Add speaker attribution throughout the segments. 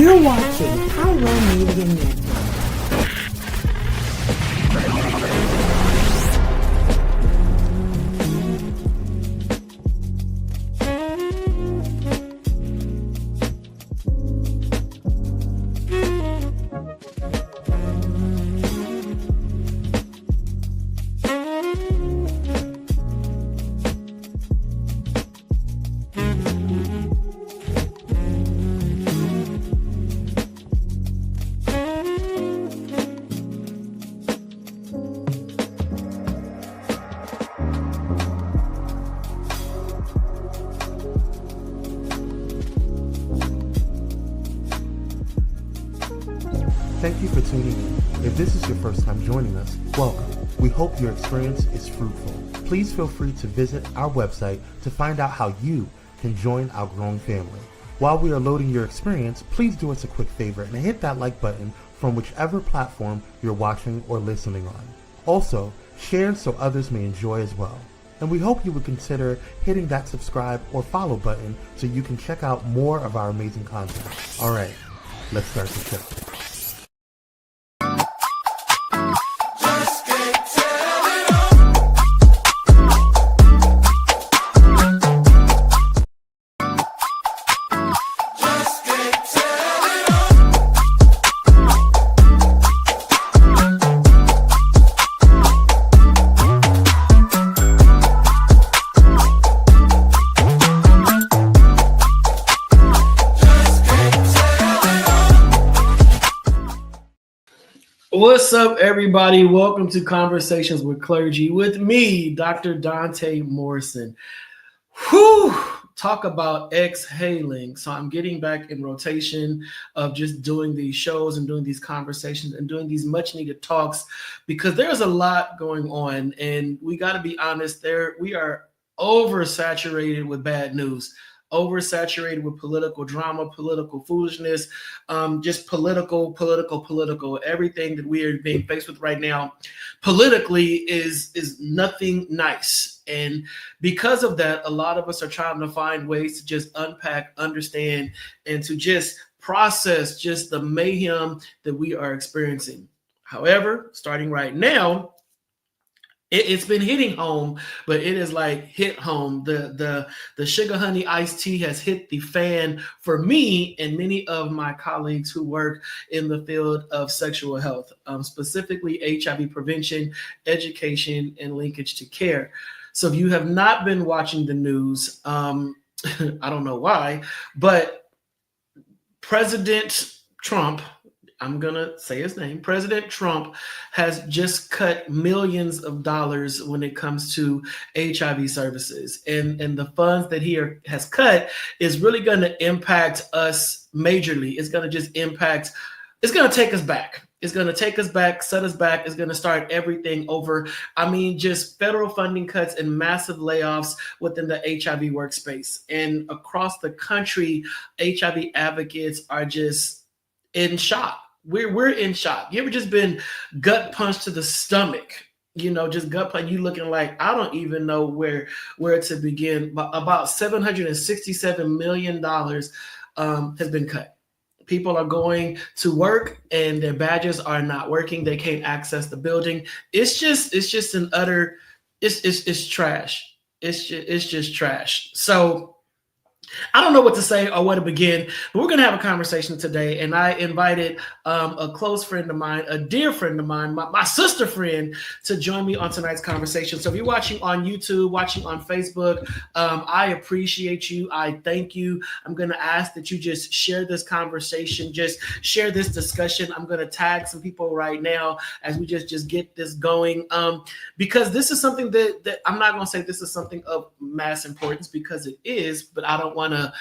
Speaker 1: You're watching Pyro Media Network.
Speaker 2: Thank you for tuning in. If this is your first time joining us, welcome. We hope your experience is fruitful. Please feel free to visit our website to find out how you can join our growing family. While we are loading your experience, please do us a quick favor and hit that like button from whichever platform you're watching or listening on. Also, share so others may enjoy as well. And we hope you would consider hitting that subscribe or follow button so you can check out more of our amazing content. All right, let's start the show.
Speaker 3: What's up, everybody? Welcome to Conversations with Clergy with me, Dr. Donta Morrison. Whew! Talk about exhaling. So I'm getting back in rotation of just doing these shows and doing these conversations and doing these much needed talks because there's a lot going on and we got to be honest, we are oversaturated with bad news. Oversaturated with political drama, political foolishness, just political. Everything that we are being faced with right now politically is nothing nice. And because of that, a lot of us are trying to find ways to just unpack, understand, and to just process just the mayhem that we are experiencing. However, starting right now, it's been hitting home, but it is like hit home. The sugar honey iced tea has hit the fan for me and many of my colleagues who work in the field of sexual health, specifically HIV prevention, education, and linkage to care. So if you have not been watching the news, I don't know why, but President Trump, I'm going to say his name. President Trump has just cut millions of dollars when it comes to HIV services. And the funds that he has cut is really going to impact us majorly. It's going to just impact, it's going to take us back. It's going to take us back, set us back. It's going to start everything over. I mean, just federal funding cuts and massive layoffs within the HIV workspace. And across the country, HIV advocates are just in shock. We're in shock. You ever just been gut punched to the stomach? You know, just gut punch. You looking like I don't even know where to begin. But about $767 million has been cut. People are going to work and their badges are not working. They can't access the building. It's just an utter. It's trash. It's just trash. So I don't know what to say or where to begin, but we're going to have a conversation today. And I invited a close friend of mine, a dear friend of mine, my sister friend, to join me on tonight's conversation. So if you're watching on YouTube, watching on Facebook, I appreciate you. I thank you. I'm going to ask that you just share this conversation, just share this discussion. I'm going to tag some people right now as we just get this going, because this is something that I'm not going to say this is something of mass importance because it is, but I don't want to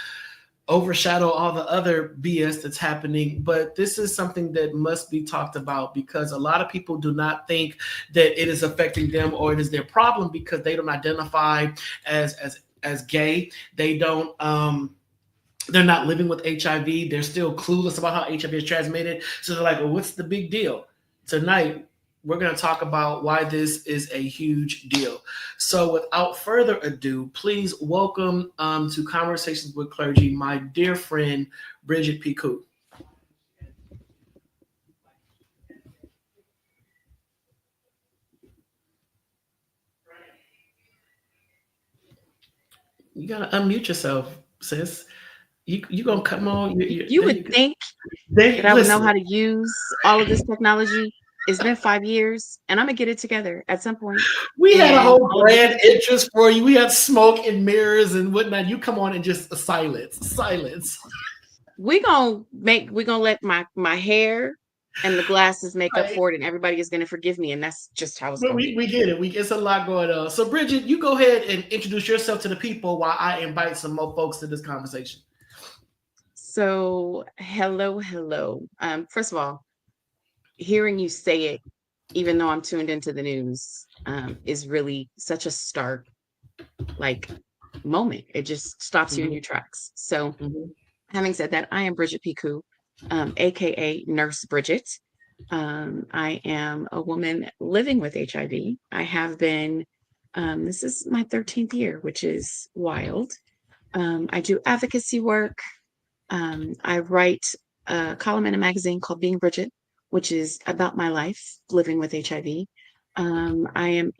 Speaker 3: overshadow all the other BS that's happening, but this is something that must be talked about because a lot of people do not think that it is affecting them or it is their problem because they don't identify as gay. They don't they're not living with HIV. They're still clueless about how HIV is transmitted. So they're like, well, what's the big deal? Tonight, we're going to talk about why this is a huge deal. So without further ado, please welcome to Conversations with Clergy, my dear friend, Bridget P. Coo. You gotta unmute yourself, sis. You gonna come on?
Speaker 4: You
Speaker 3: There
Speaker 4: would
Speaker 3: you go.
Speaker 4: think
Speaker 3: They
Speaker 4: that I would know
Speaker 3: listen.
Speaker 4: how to use all of this technology. It's been 5 years, and I'm gonna get it together at some point.
Speaker 3: We had a
Speaker 4: And
Speaker 3: whole
Speaker 4: all of this,
Speaker 3: brand interest for you. We had smoke and mirrors and whatnot. You come on and just silence.
Speaker 4: we're gonna let my hair and the glasses make up
Speaker 3: Right.
Speaker 4: for it, and everybody is gonna forgive me, and that's just how it's
Speaker 3: But
Speaker 4: gonna
Speaker 3: we,
Speaker 4: be.
Speaker 3: we get it. It's a lot going on. So, Bridget, you go ahead and introduce yourself to the people while I invite some more folks to this conversation.
Speaker 4: So, hello. First of all, hearing you say it, even though I'm tuned into the news, is really such a stark, like, moment. It just stops you in your tracks. So, having said that, I am Bridget Piku, aka Nurse Bridget. I am a woman living with HIV. I have been, this is my 13th year, which is wild. I do advocacy work. I write a column in a magazine called Being Bridget, which is about my life living with HIV. I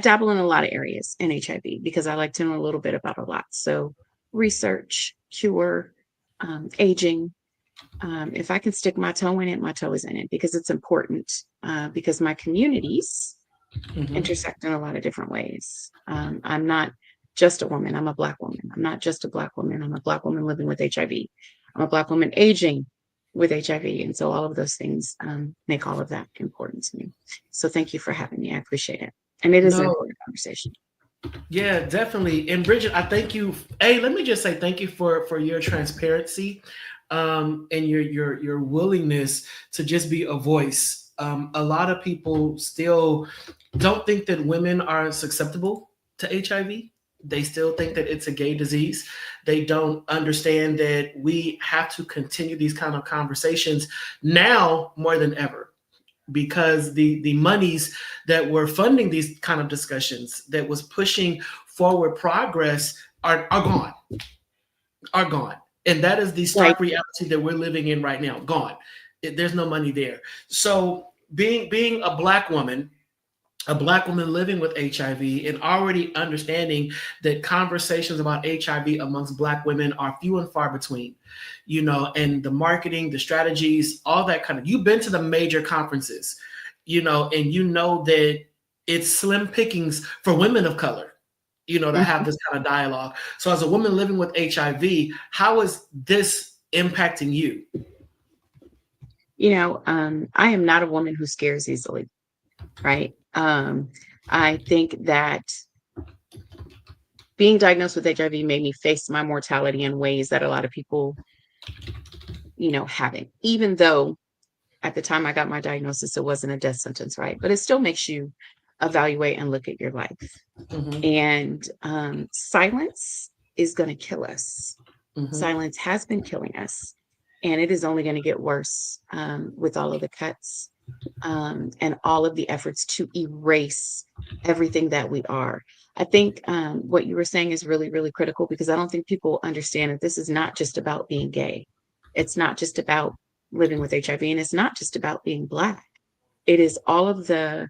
Speaker 4: dabble in a lot of areas in HIV because I like to know a little bit about a lot. So research, cure, aging. If I can stick my toe in it, my toe is in it because it's important because my communities intersect in a lot of different ways. I'm not just a woman, I'm a Black woman. I'm not just a Black woman, I'm a Black woman living with HIV. I'm a Black woman aging with HIV. And so all of those things make all of that important to me. So thank you for having me. I appreciate it. And it is an important conversation.
Speaker 3: Yeah, definitely. And Bridget, I thank you. Hey, let me just say thank you for your transparency and your willingness to just be a voice. A lot of people still don't think that women are susceptible to HIV. They still think that it's a gay disease. They don't understand that we have to continue these kind of conversations now more than ever, because the monies that were funding these kind of discussions, that was pushing forward progress, are gone. And that is the stark reality that we're living in right now. Gone. There's no money there. So being a Black woman living with HIV, and already understanding that conversations about HIV amongst Black women are few and far between, and the marketing, the strategies, all that kind of, you've been to the major conferences, and that it's slim pickings for women of color, to have this kind of dialogue. So as a woman living with HIV, how is this impacting you?
Speaker 4: I am not a woman who scares easily, right? I think that being diagnosed with HIV made me face my mortality in ways that a lot of people, haven't. Even though at the time I got my diagnosis, it wasn't a death sentence, right? But it still makes you evaluate and look at your life. And silence is going to kill us. Silence has been killing us. And it is only going to get worse with all of the cuts and all of the efforts to erase everything that we are. I think what you were saying is really, really critical, because I don't think people understand that this is not just about being gay. It's not just about living with HIV, and it's not just about being Black. It is all of the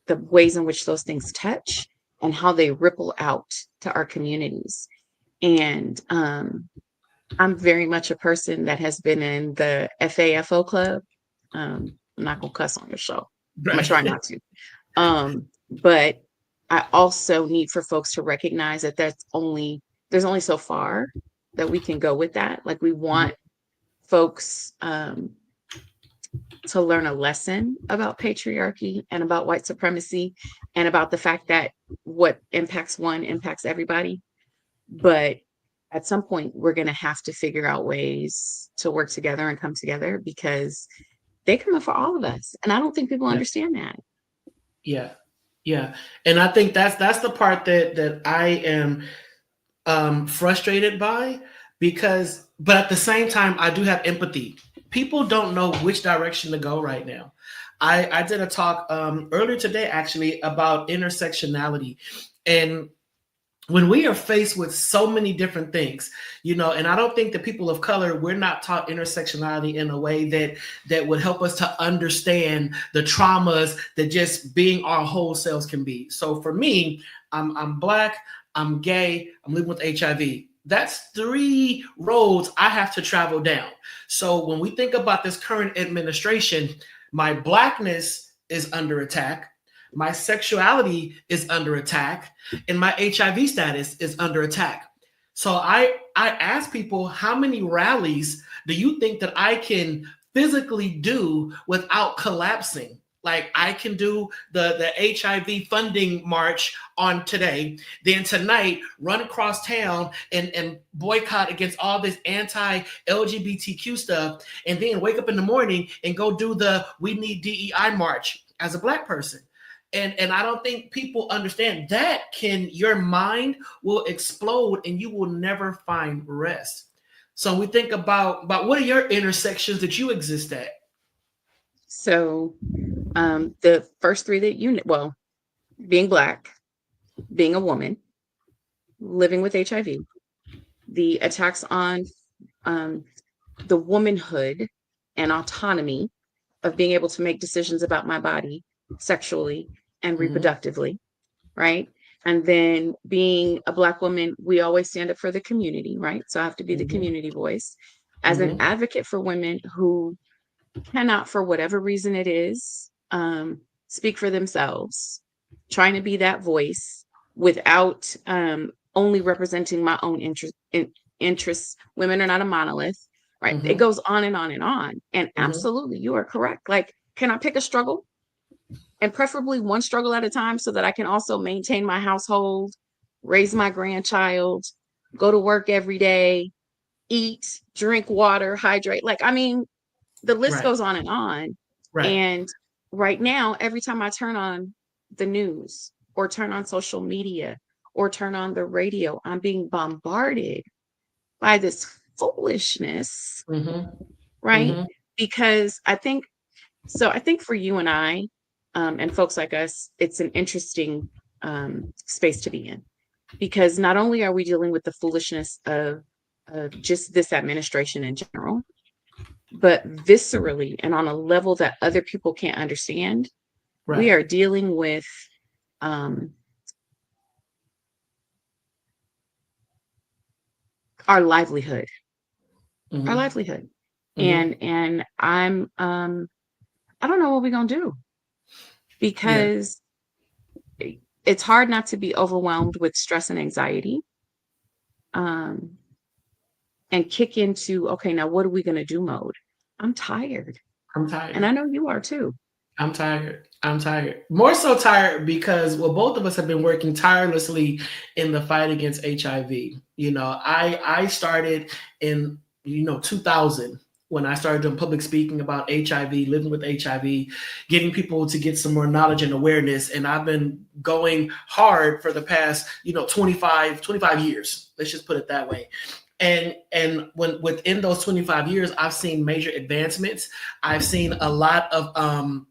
Speaker 4: ways in which those things touch and how they ripple out to our communities. And I'm very much a person that has been in the FAFO club. I'm not gonna cuss on the show. I'm gonna try not to. But I also need for folks to recognize that there's only so far that we can go with that. Like, we want folks to learn a lesson about patriarchy and about white supremacy and about the fact that what impacts one impacts everybody. But at some point, we're going to have to figure out ways to work together and come together, because they come in for all of us. And I don't think people understand that.
Speaker 3: Yeah. And I think that's the part that I am frustrated by, but at the same time, I do have empathy. People don't know which direction to go right now. I did a talk earlier today, actually, about intersectionality. And when we are faced with so many different things, and I don't think that people of color, we're not taught intersectionality in a way that would help us to understand the traumas that just being our whole selves can be. So for me, I'm Black, I'm gay, I'm living with HIV. That's 3 roads I have to travel down. So when we think about this current administration, my Blackness is under attack, my sexuality is under attack, and my HIV status is under attack. So I ask people, how many rallies do you think that I can physically do without collapsing? Like I can do the HIV funding march on today, then tonight run across town and boycott against all this anti-LGBTQ stuff, and then wake up in the morning and go do the We Need DEI march as a Black person. And I don't think people understand that your mind will explode and you will never find rest. So we think about what are your intersections that you exist at?
Speaker 4: So the first 3 that being Black, being a woman, living with HIV, the attacks on the womanhood and autonomy of being able to make decisions about my body sexually and reproductively, right? And then being a Black woman, we always stand up for the community, right? So I have to be the community voice. As an advocate for women who cannot, for whatever reason it is, speak for themselves, trying to be that voice without only representing my own interests. Women are not a monolith, right? It goes on and on and on. And absolutely, you are correct. Like, can I pick a struggle? And preferably one struggle at a time so that I can also maintain my household, raise my grandchild, go to work every day, eat, drink water, hydrate. Like, I mean, the list goes on and on.
Speaker 3: Right.
Speaker 4: And right now, every time I turn on the news or turn on social media or turn on the radio, I'm being bombarded by this foolishness, right? Because I think for you and I, and folks like us, it's an interesting space to be in, because not only are we dealing with the foolishness of just this administration in general, but viscerally and on a level that other people can't understand, we are dealing with our livelihood, and I'm I don't know what we're gonna do, because it's hard not to be overwhelmed with stress and anxiety, and kick into, okay, now what are we gonna do mode. I'm tired. And I know you are too.
Speaker 3: I'm tired. More so tired because both of us have been working tirelessly in the fight against HIV. You know, I started in 2000 when I started doing public speaking about HIV, living with HIV, getting people to get some more knowledge and awareness. And I've been going hard for the past 25 years. Let's just put it that way. And when within those 25 years, I've seen major advancements. I've seen a lot of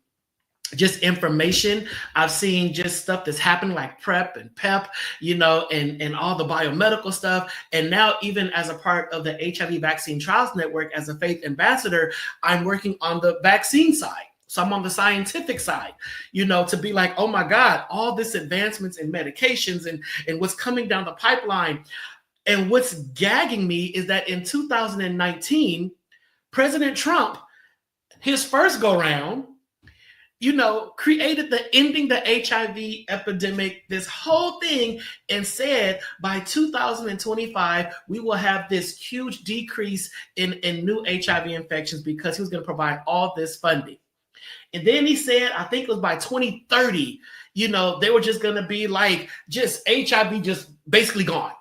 Speaker 3: just information. I've seen just stuff that's happening like PrEP and PEP, and all the biomedical stuff. And now, even as a part of the HIV Vaccine Trials Network, as a faith ambassador, I'm working on the vaccine side. So I'm on the scientific side, to be like, oh my God, all this advancements in medications and what's coming down the pipeline. And what's gagging me is that in 2019, President Trump, his first go round, created the ending the HIV epidemic, this whole thing, and said by 2025, we will have this huge decrease in new HIV infections because he was going to provide all this funding. And then he said, I think it was by 2030, they were just going to be like, just HIV just basically gone.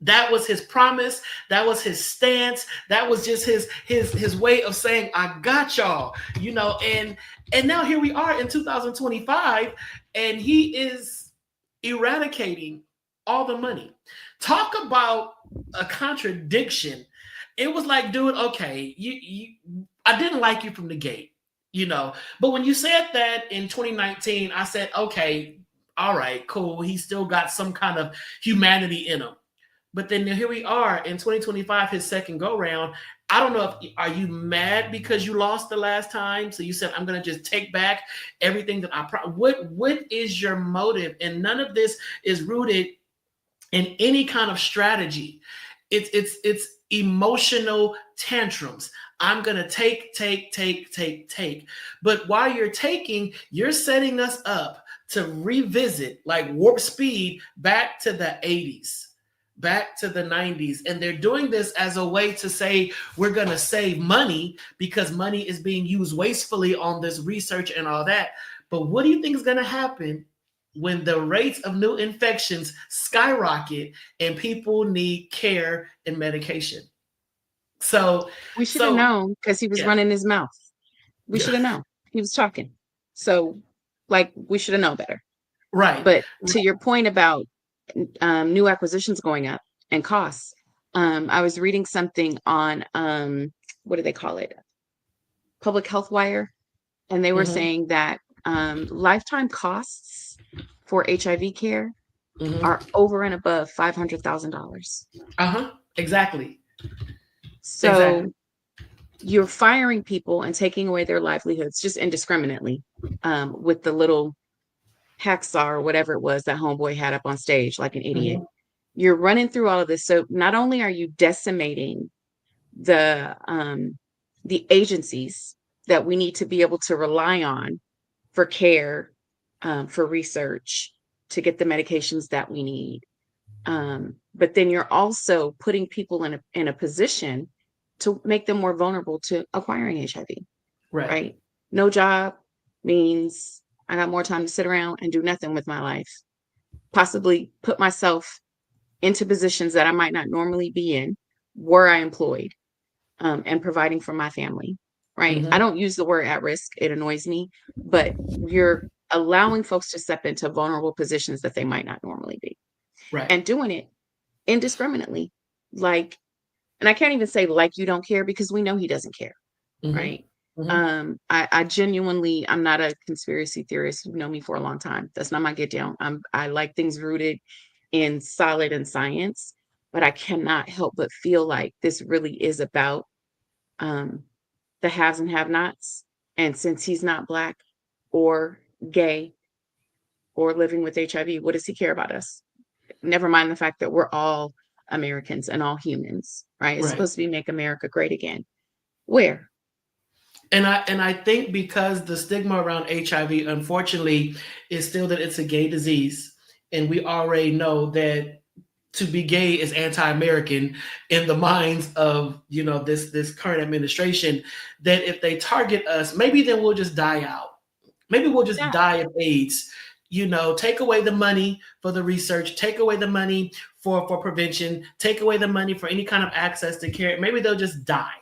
Speaker 3: That was his promise. That was his stance. That was just his way of saying, I got y'all, and now here we are in 2025, and he is eradicating all the money. Talk about a contradiction. It was like, dude, okay, I didn't like you from the gate, but when you said that in 2019, I said, okay, all right, cool. He still got some kind of humanity in him. But then here we are in 2025, his second go round. I don't know are you mad because you lost the last time? So you said, I'm going to just take back everything that what is your motive? And none of this is rooted in any kind of strategy, it's emotional tantrums. I'm gonna take. But while you're taking, you're setting us up to revisit like warp speed back to the 80s, back to the 90s. And they're doing this as a way to say we're gonna save money because money is being used wastefully on this research and all that. But what do you think is gonna happen when the rates of new infections skyrocket and people need care and medication? So
Speaker 4: we should have known because he was
Speaker 3: yeah.
Speaker 4: running his mouth. We
Speaker 3: Yeah.
Speaker 4: should have known. He was talking. So, like, we should have known better.
Speaker 3: Right.
Speaker 4: But to your point about new acquisitions going up and costs, I was reading something on what do they call it? Public Health Wire, and they were saying that lifetime costs for HIV care are over and above $500,000.
Speaker 3: Exactly.
Speaker 4: So
Speaker 3: Exactly.
Speaker 4: you're firing people and taking away their livelihoods just indiscriminately with the little hacksaw or whatever it was that homeboy had up on stage like an idiot. You're running through all of this. So not only are you decimating the agencies that we need to be able to rely on for care, for research, to get the medications that we need, but then you're also putting people in a position to make them more vulnerable to acquiring HIV. Right? No job means I got more time to sit around and do nothing with my life. Possibly put myself into positions that I might not normally be in were I employed, and providing for my family. Right? I don't use the word at risk. It annoys me, but you're allowing folks to step into vulnerable positions that they might not normally be.
Speaker 3: Right.
Speaker 4: And doing it indiscriminately. Like, and I can't even say like you don't care because we know he doesn't care. Right. I genuinely, I'm not a conspiracy theorist. You know me for a long time. That's not my get down. I like things rooted in solid and science, but I cannot help but feel like this really is about the haves and have-nots. And since he's not Black or gay or living with HIV, what does he care about us? Never mind the fact that we're all Americans and all humans, right? It's supposed to be make America great again. Where?
Speaker 3: And I think because the stigma around HIV, unfortunately, is still that it's a gay disease. And we already know that to be gay is anti-American in the minds of, this current administration, that if they target us, maybe then we'll just die out. Maybe we'll just die of AIDS. Take away the money for the research, take away the money for prevention, take away the money for any kind of access to care. Maybe they'll just die.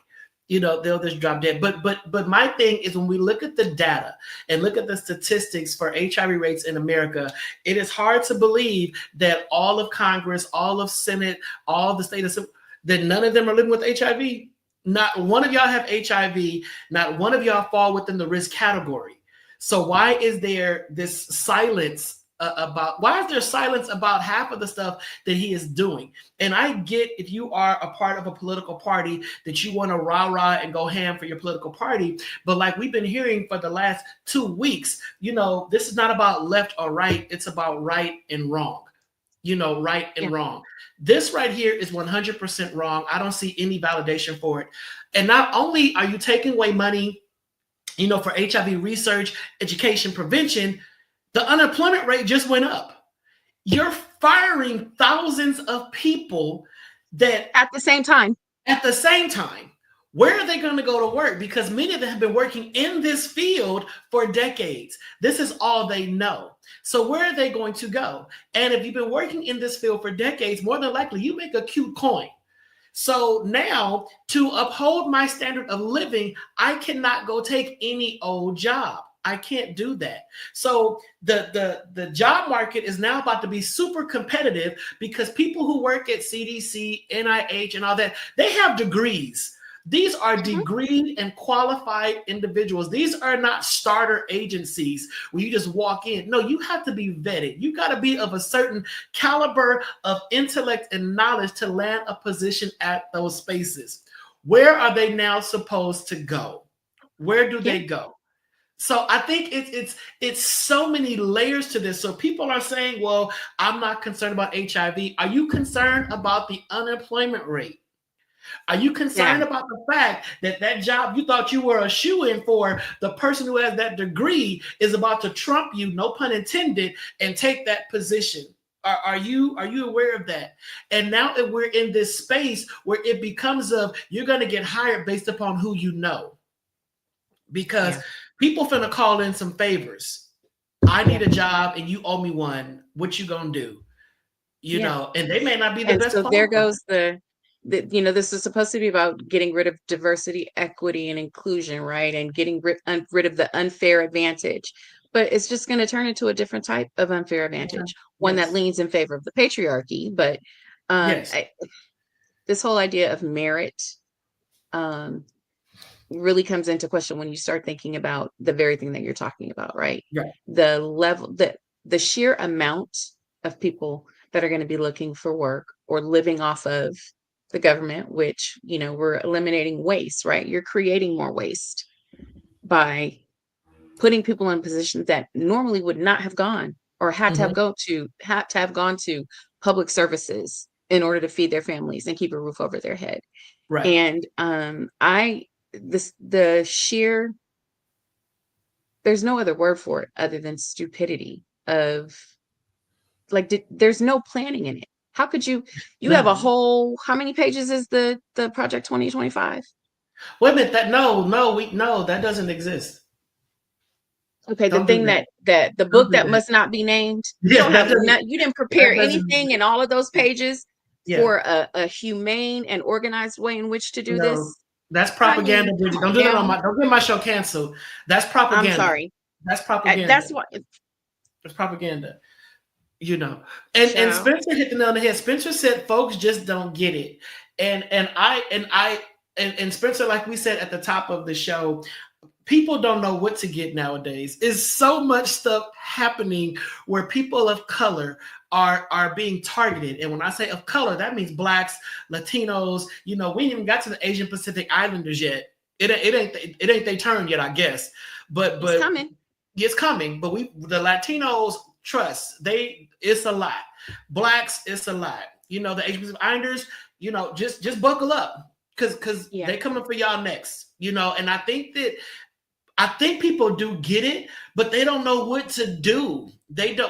Speaker 3: They'll just drop dead. But my thing is when we look at the data and look at the statistics for HIV rates in America, it is hard to believe that all of Congress, all of Senate, all the state of that none of them are living with HIV. Not one of y'all have HIV. Not one of y'all fall within the risk category. So why is there this silence why is there silence about half of the stuff that he is doing? And I get if you are a part of a political party that you want to rah-rah and go ham for your political party. But like we've been hearing for the last 2 weeks, this is not about left or right. It's about right and wrong. Right and wrong. This right here is 100% wrong. I don't see any validation for it. And not only are you taking away money, for HIV research, education, prevention, the unemployment rate just went up. You're firing thousands of people that
Speaker 4: at the same time.
Speaker 3: Where are they going to go to work? Because many of them have been working in this field for decades. This is all they know. So where are they going to go? And if you've been working in this field for decades, more than likely you make a cute coin. So now to uphold my standard of living, I cannot go take any old job. I can't do that. So the job market is now about to be super competitive because people who work at CDC, NIH, and all that, they have degrees. These are degreed and qualified individuals. These are not starter agencies where you just walk in. No, you have to be vetted. You got to be of a certain caliber of intellect and knowledge to land a position at those spaces. Where are they now supposed to go? Where do they go? So I think it's so many layers to this. So people are saying, well, I'm not concerned about HIV. Are you concerned about the unemployment rate? Are you concerned about the fact that that job you thought you were a shoo-in for, the person who has that degree is about to trump you, no pun intended, and take that position? Are you aware of that? And now that we're in this space where it becomes you're going to get hired based upon who you know. Because people finna call in some favors. I need a job and you owe me one. What you gonna do? You know, and they may not be the best.
Speaker 4: So there goes the this is supposed to be about getting rid of diversity, equity, and inclusion, right? And getting rid of the unfair advantage. But it's just going to turn into a different type of unfair advantage, one that leans in favor of the patriarchy. But this whole idea of merit really comes into question when you start thinking about the very thing that you're talking about, right? The level, the sheer amount of people that are going to be looking for work or living off of the government, which, we're eliminating waste, right? You're creating more waste by putting people in positions that normally would not have gone or had to have gone to public services in order to feed their families and keep a roof over their head.
Speaker 3: Right.
Speaker 4: And there's no other word for it other than stupidity of there's no planning in it. How could you have a whole, how many pages is the Project 2025?
Speaker 3: Wait a minute, that doesn't exist.
Speaker 4: Okay, the thing that the book that must not be named. You didn't prepare anything in all of those pages for a humane and organized way in which to do this.
Speaker 3: That's propaganda, Bridget. Don't do that don't get my show canceled. That's propaganda.
Speaker 4: I'm sorry.
Speaker 3: That's propaganda.
Speaker 4: That's what
Speaker 3: it's propaganda. And Spencer hit the nail on the head. Spencer said folks just don't get it. And Spencer, like we said at the top of the show, people don't know what to get nowadays. There's so much stuff happening where people of color are being targeted. And when I say of color, that means Blacks, Latinos. We ain't even got to the Asian Pacific Islanders yet. It ain't their turn yet, I guess. But
Speaker 4: it's coming.
Speaker 3: It's coming. But the Latinos, trust, it's a lot. Blacks, it's a lot. The Asian Pacific Islanders, just buckle up because they coming for y'all next. And I think people do get it, but they don't know what to do.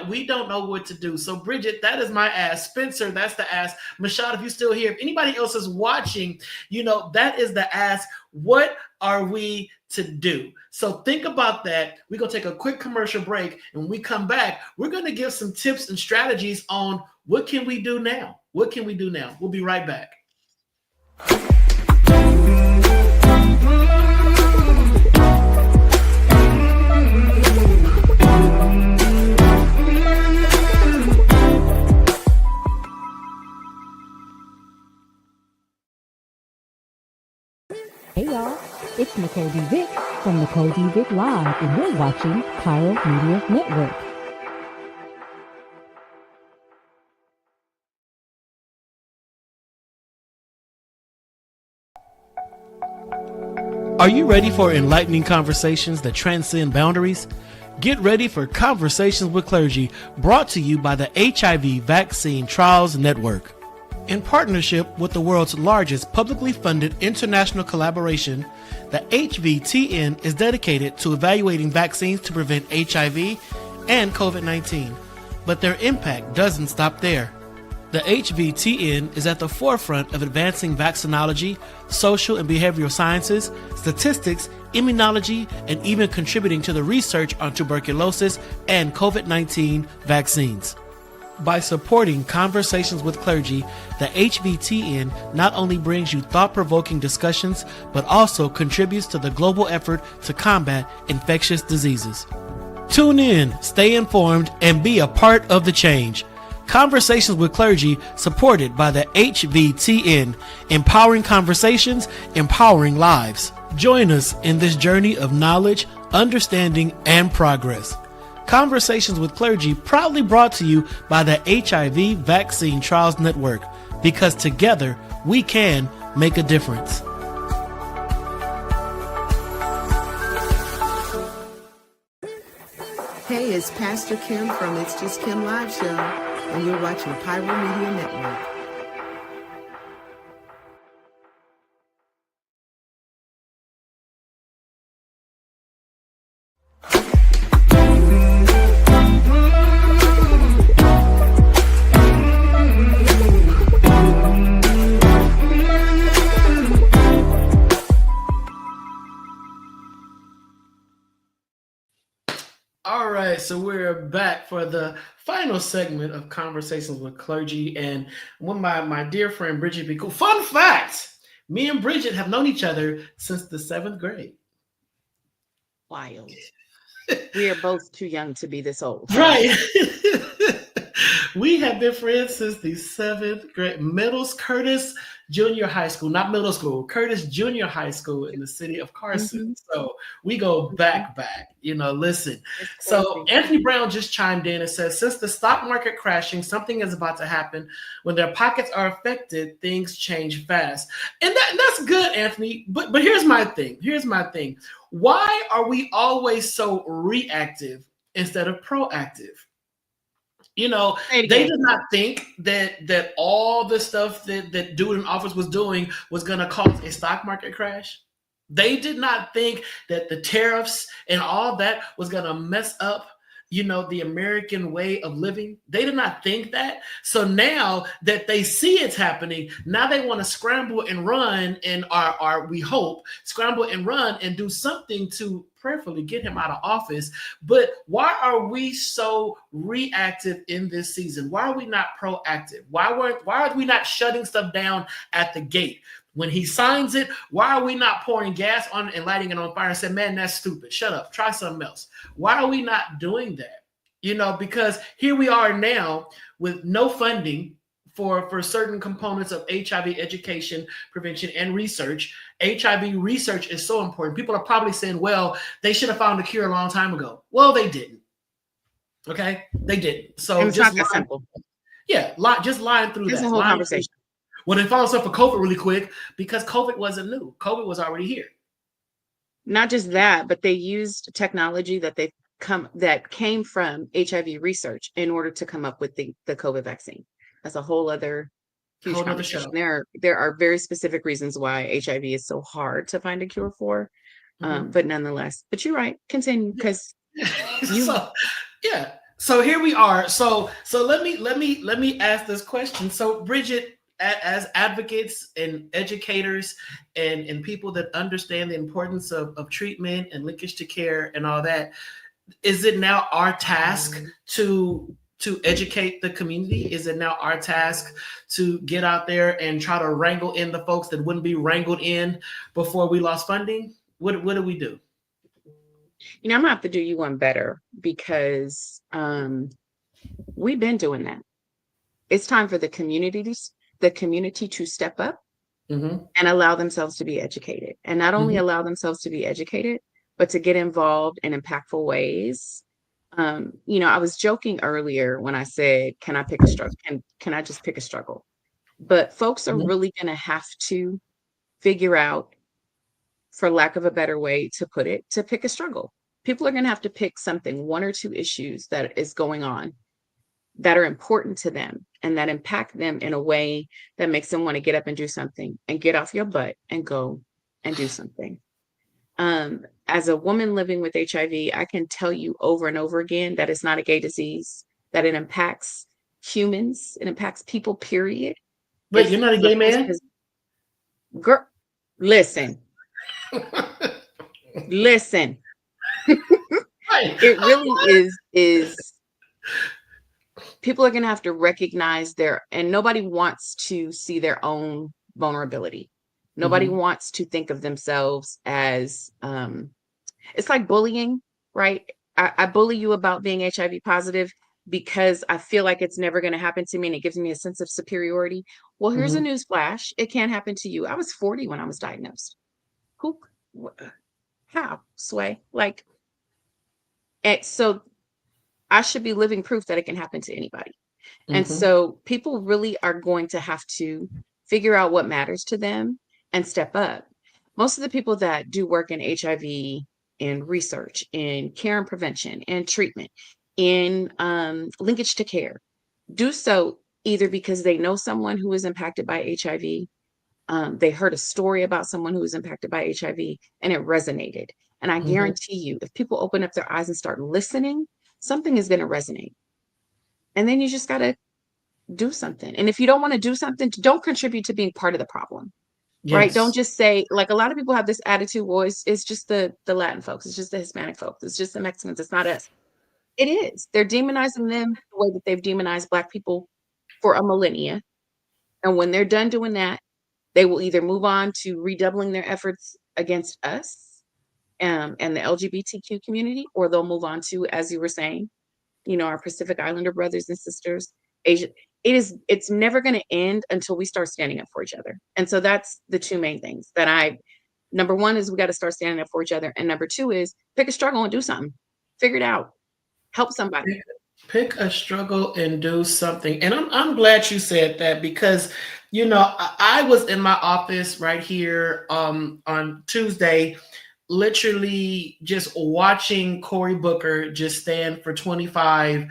Speaker 3: We don't know what to do. So Bridget, that is my ask. Spencer, that's the ask. Mashad, if you're still here, if anybody else is watching, that is the ask. What are we to do? So think about that. We're going to take a quick commercial break. And when we come back, we're going to give some tips and strategies on what can we do now? What can we do now? We'll be right back.
Speaker 1: Hey y'all, it's Nicole D. Vick from Nicole D. Vick Live, and you're watching Pyro Media Network.
Speaker 3: Are you ready for enlightening conversations that transcend boundaries? Get ready for Conversations with Clergy, brought to you by the HIV Vaccine Trials Network. In partnership with the world's largest publicly funded international collaboration, the HVTN is dedicated to evaluating vaccines to prevent HIV and COVID-19. But their impact doesn't stop there. The HVTN is at the forefront of advancing vaccinology, social and behavioral sciences, statistics, immunology, and even contributing to the research on tuberculosis and COVID-19 vaccines. By supporting Conversations with Clergy, the HVTN not only brings you thought-provoking discussions, but also contributes to the global effort to combat infectious diseases. Tune in, stay informed, and be a part of the change. Conversations with Clergy, supported by the HVTN, empowering conversations, empowering lives. Join us in this journey of knowledge, understanding, and progress. Conversations with Clergy, proudly brought to you by the HIV Vaccine Trials Network, because together we can make a difference.
Speaker 5: is Pastor Kim from It's Just Kim Live Show, and you're watching Pyro Media Network.
Speaker 3: All right, so we're back for the final segment of Conversations with Clergy, and with my dear friend Bridget B. Cool. Fun fact: me and Bridget have known each other since the 7th grade.
Speaker 4: Wild. We are both too young to be this old.
Speaker 3: Right. We have been friends since the 7th grade. Curtis Junior High School, not middle school, Curtis Junior High School in the city of Carson. So we go back. Listen. So Anthony Brown just chimed in and says, since the stock market crashing, something is about to happen. When their pockets are affected, things change fast. And that's good, Anthony. But here's my thing. Why are we always so reactive instead of proactive? They did not think that all the stuff that dude in office was doing was going to cause a stock market crash. They did not think that the tariffs and all that was going to mess up, the American way of living. They did not think that. So now that they see it's happening, now they want to scramble and run and we hope, scramble and run and do something to prayerfully get him out of office. But why are we so reactive in this season? Why are we not proactive? Why are we not shutting stuff down at the gate? When he signs it, why are we not pouring gas on it and lighting it on fire and saying, man, that's stupid. Shut up. Try something else. Why are we not doing that? Because here we are now with no funding for certain components of HIV education, prevention, and research. HIV research is so important. People are probably saying, well, they should have found a cure a long time ago. Well, they didn't. Okay? They didn't. So
Speaker 4: it's
Speaker 3: just
Speaker 4: not that simple.
Speaker 3: Yeah, just lying through that.
Speaker 4: It's a whole conversation.
Speaker 3: Well, they found stuff for COVID really quick because COVID wasn't new. COVID was already here.
Speaker 4: Not just that, but they used technology that came from HIV research in order to come up with the COVID vaccine. That's a whole other huge conversation. There are very specific reasons why HIV is so hard to find a cure for. But nonetheless, but you're right. Continue because
Speaker 3: So here we are. So let me ask this question. So Bridget, as advocates and educators and people that understand the importance of treatment and linkage to care and all that, is it now our task to educate the community? Is it now our task to get out there and try to wrangle in the folks that wouldn't be wrangled in before we lost funding? What do we do?
Speaker 4: I'm gonna have to do you one better because we've been doing that. It's time for the community to step up and allow themselves to be educated, and not only allow themselves to be educated, but to get involved in impactful ways. I was joking earlier when I said, can I pick a struggle? Can I just pick a struggle? But folks are really going to have to figure out, for lack of a better way to put it, to pick a struggle. People are going to have to pick something, one or two issues that is going on that are important to them and that impact them in a way that makes them want to get up and do something and get off your butt and go and do something. As a woman living with HIV, I can tell you over and over again that it's not a gay disease, that it impacts humans, it impacts people, period.
Speaker 3: Wait, you're not a gay man?
Speaker 4: Girl, listen. Listen. It really is people are going to have to recognize and nobody wants to see their own vulnerability. Nobody wants to think of themselves as, it's like bullying, right? I bully you about being HIV positive because I feel like it's never going to happen to me and it gives me a sense of superiority. Well, here's a news flash. It can't happen to you. I was 40 when I was diagnosed. How? Sway? So I should be living proof that it can happen to anybody. And so people really are going to have to figure out what matters to them and step up. Most of the people that do work in HIV, in research, in care and prevention, and treatment, in linkage to care, do so either because they know someone who is impacted by HIV, they heard a story about someone who was impacted by HIV and it resonated. And I guarantee you, if people open up their eyes and start listening, something is going to resonate. And then you just got to do something. And if you don't want to do something, don't contribute to being part of the problem.
Speaker 3: Yes.
Speaker 4: Right? Don't just say, like, a lot of people have this attitude, well, it's just the Latin folks, it's just the Hispanic folks, it's just the Mexicans, it's not us. It is. They're demonizing them the way that they've demonized Black people for a millennia. And when they're done doing that, they will either move on to redoubling their efforts against us and the LGBTQ community, or they'll move on to, as you were saying, our Pacific Islander brothers and sisters, Asia. It's never going to end until we start standing up for each other. And so that's the two main things that number one is we got to start standing up for each other. And number two is pick a struggle and do something. Figure it out. Help somebody.
Speaker 3: Pick a struggle and do something. And I'm glad you said that, because, I was in my office right here on Tuesday, literally just watching Cory Booker just stand for 25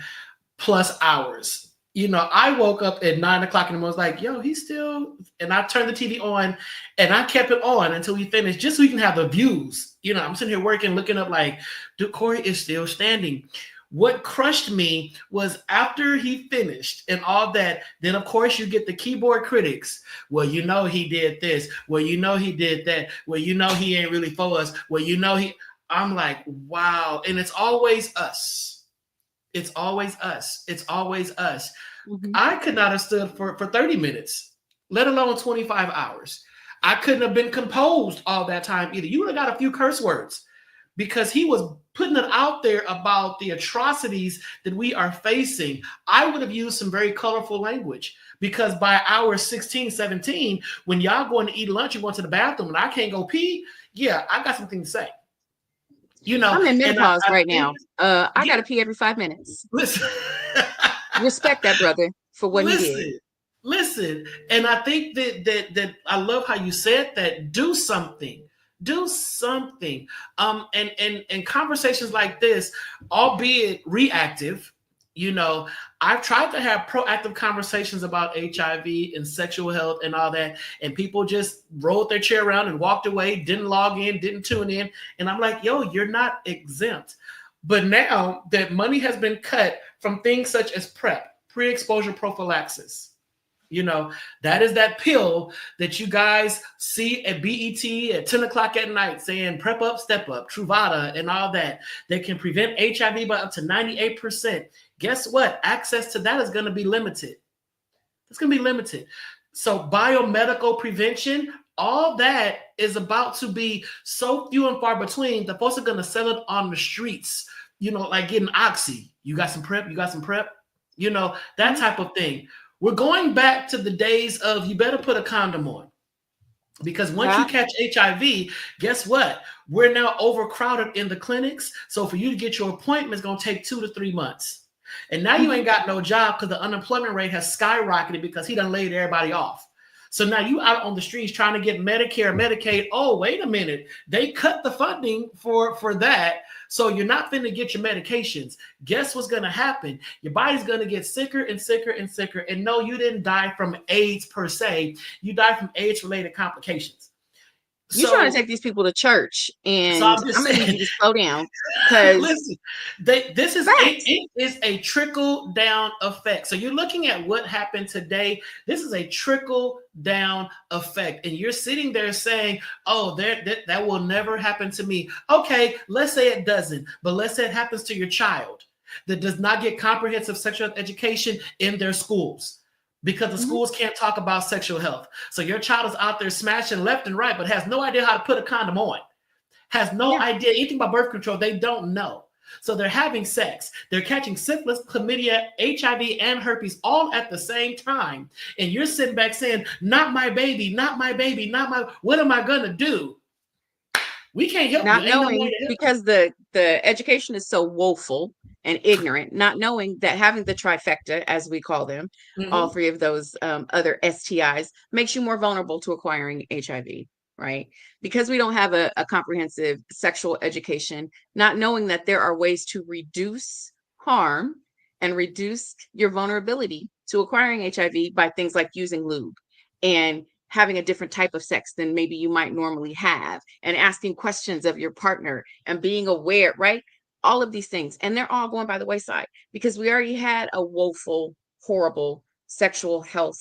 Speaker 3: plus hours. I woke up at 9 o'clock in the morning, I was like, yo, he's still, and I turned the TV on and I kept it on until we finished, just so we can have the views. I'm sitting here working, looking up like, dude, Cory is still standing. What crushed me was after he finished and all that, then of course you get the keyboard critics. Well, he did this. Well, he did that. Well, he ain't really for us. Well, I'm like, wow. And it's always us. It's always us. It's always us. Mm-hmm. I could not have stood for 30 minutes, let alone 25 hours. I couldn't have been composed all that time either. You would have got a few curse words, because he was putting it out there about the atrocities that we are facing. I would have used some very colorful language, because by hour 16, 17, when y'all going to eat lunch, you going to the bathroom and I can't go pee, yeah, I got something to say.
Speaker 4: I'm in menopause right now. I got to pee every 5 minutes.
Speaker 3: Listen.
Speaker 4: Respect that brother for what he did.
Speaker 3: Listen. And I think that I love how you said that. Do something. And conversations like this, albeit reactive, I've tried to have proactive conversations about HIV and sexual health and all that, and people just rolled their chair around and walked away, didn't log in, didn't tune in. And I'm like, yo, you're not exempt. But now that money has been cut from things such as PrEP, pre-exposure prophylaxis, that is that pill that you guys see at BET at 10 o'clock at night saying prep up, step up, Truvada and all that can prevent HIV by up to 98%. Guess what? Access to that is going to be limited. It's going to be limited. So biomedical prevention, all that is about to be so few and far between. The folks are going to sell it on the streets, like getting Oxy. You got some PrEP? That type of thing. We're going back to the days of you better put a condom on, because once you catch HIV, guess what? We're now overcrowded in the clinics. So for you to get your appointment, it's going to take 2 to 3 months. And now you ain't got no job because the unemployment rate has skyrocketed because he done laid everybody off. So now you out on the streets trying to get Medicare, Medicaid. Oh, wait a minute. They cut the funding for that. So you're not finna get your medications. Guess what's going to happen? Your body's going to get sicker and sicker and sicker. And no, you didn't die from AIDS per se. You died from AIDS-related complications.
Speaker 4: You're trying to take these people to church, and I'm going to need you to slow down.
Speaker 3: Listen, this is it is a trickle down effect. So you're looking at what happened today. This is a trickle down effect, and you're sitting there saying, "Oh, that will never happen to me." Okay, let's say it doesn't, but let's say it happens to your child that does not get comprehensive sexual education in their schools, because the schools can't talk about sexual health. So your child is out there smashing left and right, but has no idea how to put a condom on, has no idea anything about birth control. They don't know. So they're having sex. They're catching syphilis, chlamydia, HIV, and herpes all at the same time. And you're sitting back saying, not my baby, not my baby, not my, what am I going to do? We can't help
Speaker 4: not
Speaker 3: you.
Speaker 4: Knowing, because the education is so woeful and ignorant, not knowing that having the trifecta, as we call them, all three of those other STIs, makes you more vulnerable to acquiring HIV, right? Because we don't have a comprehensive sexual education, not knowing that there are ways to reduce harm and reduce your vulnerability to acquiring HIV by things like using lube and having a different type of sex than maybe you might normally have, and asking questions of your partner and being aware, right? All of these things. And they're all going by the wayside because we already had a woeful, horrible sexual health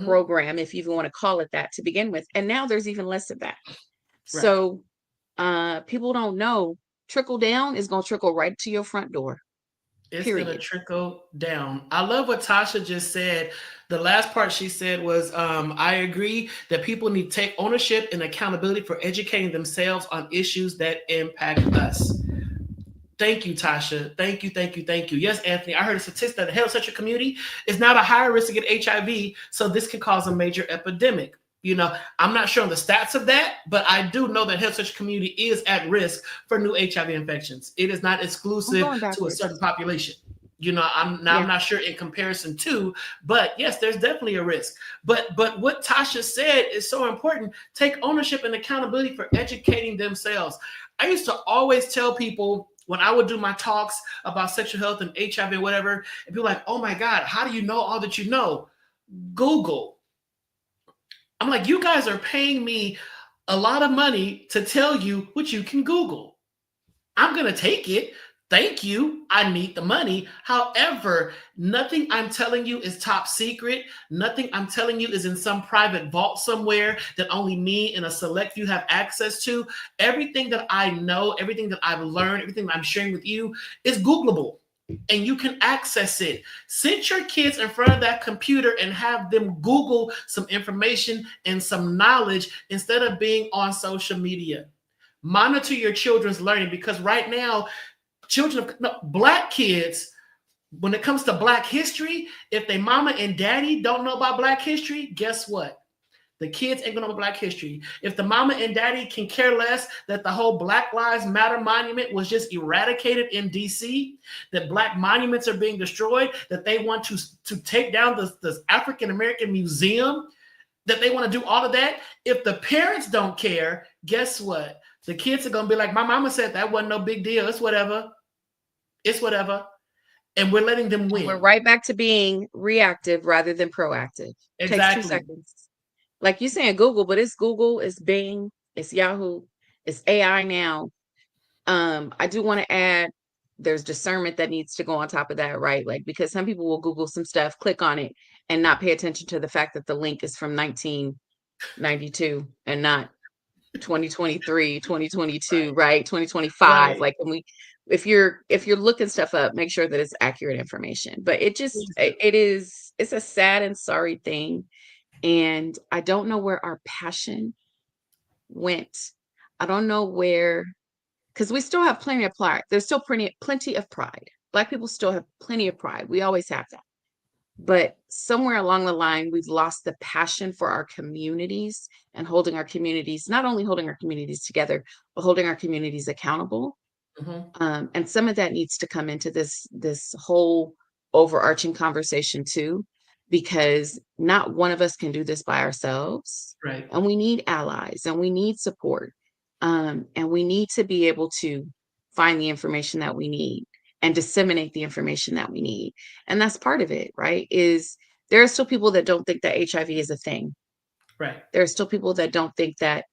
Speaker 4: program, if you even want to call it that, to begin with. And now there's even less of that. Right. So people don't know, trickle down is going to trickle right to your front door.
Speaker 3: It's going to trickle down. I love what Tasha just said. The last part she said was, I agree that people need to take ownership and accountability for educating themselves on issues that impact us. Thank you, Tasha. Thank you, thank you, thank you. Yes, Anthony, I heard a statistic that the heterosexual community is now at a higher risk to get HIV, so this can cause a major epidemic. You know, I'm not sure on the stats of that, but I do know that heterosexual community is at risk for new HIV infections. It is not exclusive to a certain population. You know, I'm not sure in comparison to, but yes, there's definitely a risk. But what Tasha said is so important. Take ownership and accountability for educating themselves. I used to always tell people when I would do my talks about sexual health and HIV and whatever, and people like, oh my God, how do you know all that you know? Google. I'm like, you guys are paying me a lot of money to tell you what you can Google. I'm going to take it. Thank you. I need the money. However, nothing I'm telling you is top secret. Nothing I'm telling you is in some private vault somewhere that only me and a select few have access to. Everything that I know, everything that I've learned, everything that I'm sharing with you is Googleable. And you can access it. Sit your kids in front of that computer and have them Google some information and some knowledge instead of being on social media. Monitor your children's learning, because right now, Black kids, when it comes to Black history, if their mama and daddy don't know about Black history, guess what? The kids ain't gonna know Black history. If the mama and daddy can care less that the whole Black Lives Matter monument was just eradicated in DC, that Black monuments are being destroyed, that they want to take down the African American Museum, that they want to do all of that. If the parents don't care, guess what? The kids are gonna be like, my mama said that wasn't no big deal. It's whatever. It's whatever. And we're letting them win.
Speaker 4: We're right back to being reactive rather than proactive. Exactly. Takes 2 seconds. Like you saying Google, but it's Google, it's Bing, it's Yahoo, it's AI now. I do want to add, there's discernment that needs to go on top of that, right? Like, because some people will Google some stuff, click on it, and not pay attention to the fact that the link is from 1992 and not 2023, 2022, right? 2025. Right. Like, if you're looking stuff up, make sure that it's accurate information. But it's a sad and sorry thing. And I don't know where our passion went. I don't know where, because we still have plenty of pride. There's still plenty of pride. Black people still have plenty of pride. We always have that. But somewhere along the line, we've lost the passion for our communities and holding our communities, not only holding our communities together, but holding our communities accountable. Mm-hmm. And some of that needs to come into this whole overarching conversation too, because not one of us can do this by ourselves. Right. And we need allies and we need support. And we need to be able to find the information that we need and disseminate the information that we need. And that's part of it, right? Is there are still people that don't think that HIV is a thing. Right. There are still people that don't think that,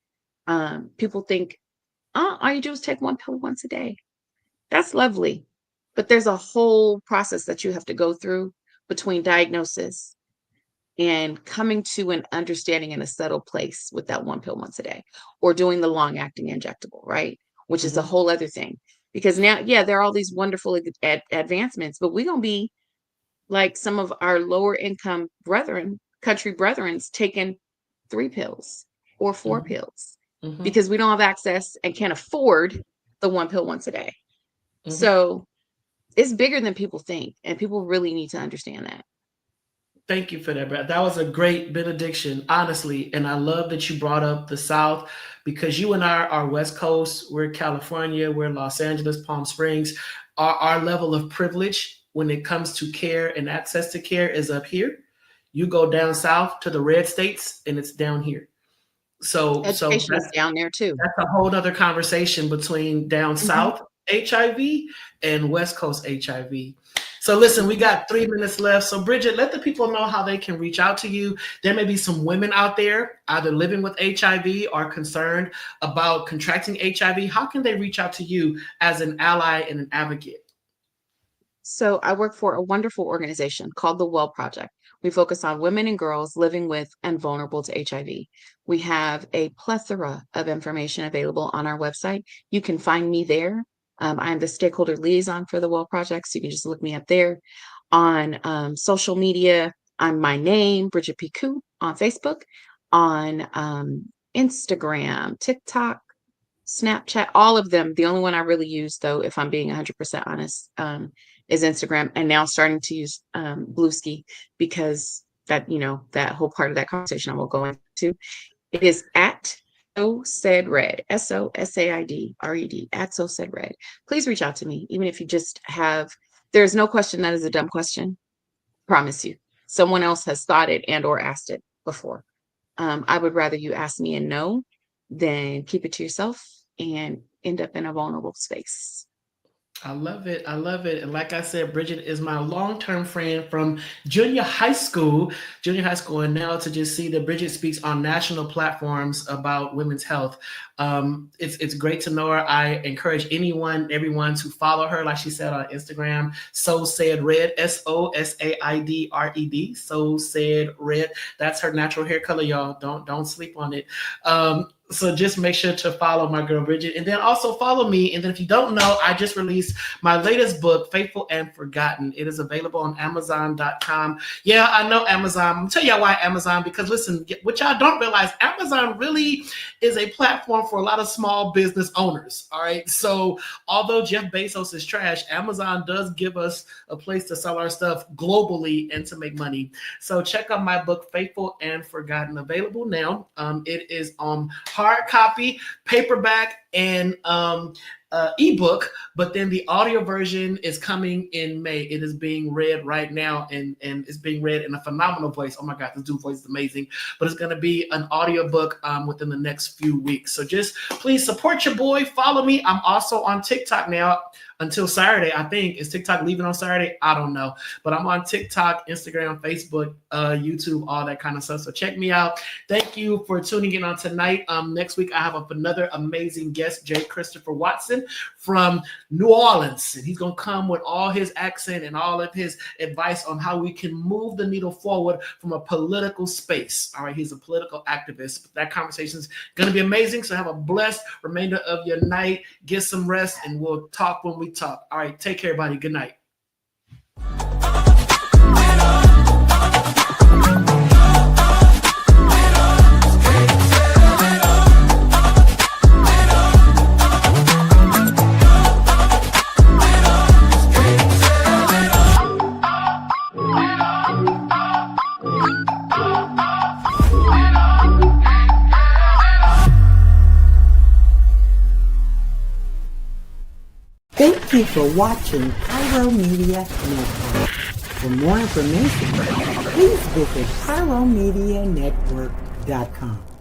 Speaker 4: people think, all you do is take one pill once a day. That's lovely. But there's a whole process that you have to go through between diagnosis and coming to an understanding in a settled place with that one pill once a day, or doing the long acting injectable, right? Which is a whole other thing. Because now, there are all these wonderful advancements, but we're going to be like some of our lower income country brethrens taking 3 pills or 4 pills because we don't have access and can't afford the one pill once a day. So it's bigger than people think, and people really need to understand that.
Speaker 3: Thank you for that, Brad. That was a great benediction, honestly. And I love that you brought up the South, because you and I are West Coast. We're California. We're Los Angeles, Palm Springs. Our level of privilege when it comes to care and access to care is up here. You go down south to the red states and it's down here. So
Speaker 4: education is down there too.
Speaker 3: That's a whole other conversation between down south HIV and West Coast HIV. So listen, we got 3 minutes left. So Bridget, let the people know how they can reach out to you. There may be some women out there either living with HIV or concerned about contracting HIV. How can they reach out to you as an ally and an advocate?
Speaker 4: So I work for a wonderful organization called the Well Project. We focus on women and girls living with and vulnerable to HIV. We have a plethora of information available on our website. You can find me there. I'm the stakeholder liaison for the Well Project, so you can just look me up there. On social media, I'm my name, Bridget P. Koo, on Facebook, on Instagram, TikTok, Snapchat, all of them. The only one I really use, though, if I'm being 100% honest, is Instagram, and now starting to use Bluesky, because that, that whole part of that conversation I will go into. It is at So Said Red, SOSAIDRED, at So Said Red. Please reach out to me, even if you just have, there's no question that is a dumb question. Promise you. Someone else has thought it and or asked it before. I would rather you ask me and know than keep it to yourself and end up in a vulnerable space.
Speaker 3: I love it. I love it. And like I said, Bridget is my long-term friend from junior high school, and now to just see that Bridget speaks on national platforms about women's health. It's great to know her. I encourage everyone to follow her, like she said, on Instagram. So Said Red, SOSAIDRED. So Said Red. That's her natural hair color, y'all. Don't sleep on it. So just make sure to follow my girl Bridget, and then also follow me. And then if you don't know, I just released my latest book, Faithful and Forgotten. It is available on Amazon.com. Yeah, I know Amazon. I'm gonna tell y'all why Amazon, because listen, what y'all don't realize, Amazon really is a platform for a lot of small business owners. All right. So although Jeff Bezos is trash, Amazon does give us a place to sell our stuff globally and to make money. So check out my book, Faithful and Forgotten, available now. It is on hard copy, paperback, and ebook, but then the audio version is coming in May. It is being read right now, and it's being read in a phenomenal voice. Oh my God, this dude's voice is amazing. But it's going to be an audio book within the next few weeks. So just please support your boy. Follow me. I'm also on TikTok now until Saturday, I think. Is TikTok leaving on Saturday? I don't know. But I'm on TikTok, Instagram, Facebook, YouTube, all that kind of stuff. So check me out. Thank you for tuning in on tonight. Next week, I have another amazing guest, J. Christopher Watson from New Orleans. And he's going to come with all his accent and all of his advice on how we can move the needle forward from a political space. All right, he's a political activist. That conversation is going to be amazing. So have a blessed remainder of your night. Get some rest, and we'll talk when we talk. All right, take care, everybody. Good night.
Speaker 5: Thank you for watching Pyro Media Network. For more information, please visit pyromedianetwork.com.